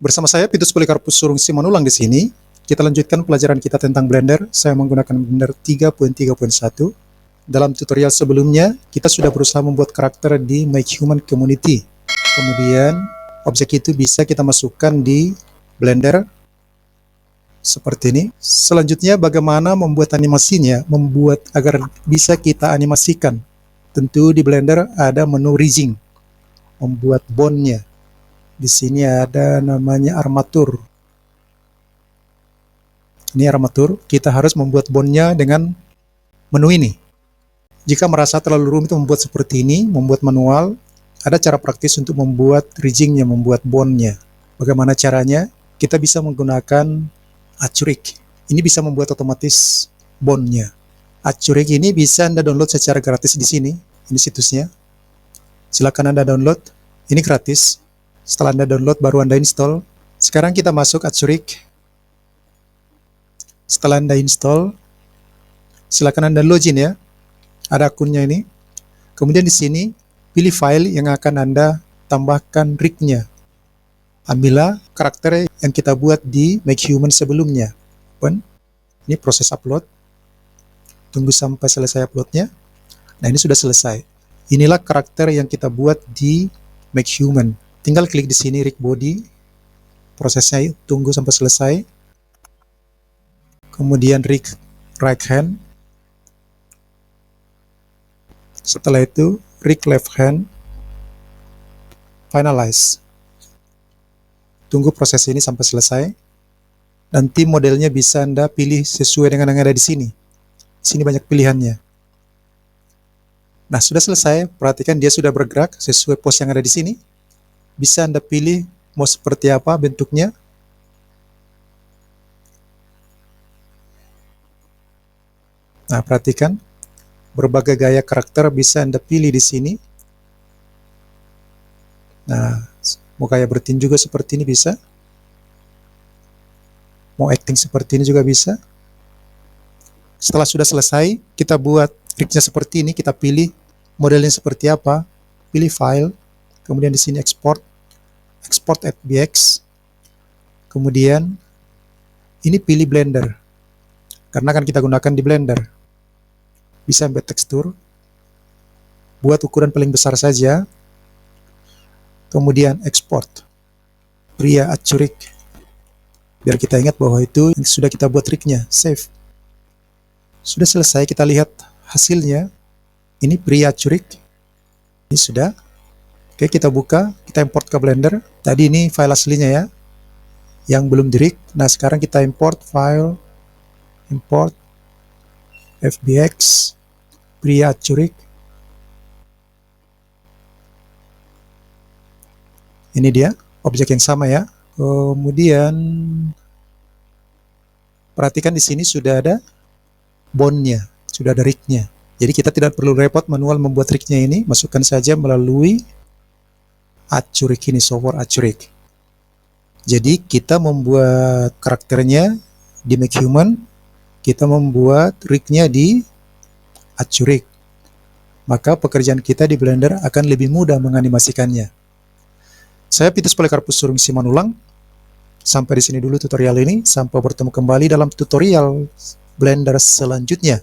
Bersama saya Pitus Polikarpus Surung Simanulang di sini. Kita lanjutkan pelajaran kita tentang Blender. Saya menggunakan Blender 3.3.1. Dalam tutorial sebelumnya, kita sudah berusaha membuat karakter di Make Human Community. Kemudian, objek itu bisa kita masukkan di Blender seperti ini. Selanjutnya, bagaimana membuat animasinya, membuat agar bisa kita animasikan. Tentu di Blender ada menu rigging, membuat bondnya. Di sini ada namanya armatur. Ini armatur, kita harus membuat bondnya dengan menu ini. Jika merasa terlalu rumit membuat seperti ini, membuat manual, ada cara praktis untuk membuat riggingnya, membuat bondnya. Bagaimana caranya? Kita bisa menggunakan Arturic. Ini bisa membuat otomatis bondnya. Arturic ini bisa Anda download secara gratis di sini. Ini situsnya. Silakan Anda download. Ini gratis. Setelah Anda download, baru Anda install. Sekarang kita masuk Arturic. Setelah Anda install, silakan Anda login ya. Ada akunnya ini. Kemudian di sini, pilih file yang akan Anda tambahkan rig-nya. Ambillah karakter yang kita buat di Make Human sebelumnya. Open. Ini proses upload. Tunggu sampai selesai uploadnya. Nah, ini sudah selesai. Inilah karakter yang kita buat di Make Human. Tinggal klik di sini rig body. Prosesnya tunggu sampai selesai. Kemudian rig right hand. Setelah itu rig left hand. Finalize. Tunggu proses ini sampai selesai. Nanti modelnya bisa Anda pilih sesuai dengan yang ada di sini. Di sini banyak pilihannya. Nah, sudah selesai. Perhatikan dia sudah bergerak sesuai pose yang ada di sini. Bisa Anda pilih mau seperti apa bentuknya. Nah, perhatikan. Berbagai gaya karakter bisa Anda pilih di sini. Nah, mau gaya bertinju juga seperti ini bisa. Mau acting seperti ini juga bisa. Setelah sudah selesai, kita buat rig-nya seperti ini. Kita pilih modelnya seperti apa. Pilih file. Kemudian di sini export. Export FBX. Kemudian ini pilih Blender. Karena akan kita gunakan di Blender. Bisa embed tekstur. Buat ukuran paling besar saja. Kemudian export. Pria Arturic. Biar kita ingat bahwa itu yang sudah kita buat rig-nya. Save. Sudah selesai, kita lihat hasilnya. Ini pria Arturic. Ini sudah. Oke, kita buka, kita import ke Blender. Tadi ini file aslinya ya, yang belum di rig. Nah, sekarang kita import file, import FBX, pria Arturic. Ini dia, objek yang sama ya. Kemudian, perhatikan di sini sudah ada bondnya, sudah ada rig-nya. Jadi kita tidak perlu repot manual membuat rig-nya ini, masukkan saja melalui Arturic ini, software Arturic. Jadi kita membuat karakternya di Make Human, kita membuat rig-nya di Arturic. Maka pekerjaan kita di Blender akan lebih mudah menganimasikannya. Saya Pitus Polikarpus Surung Simanulang. Sampai di sini dulu tutorial ini. Sampai bertemu kembali dalam tutorial Blender selanjutnya.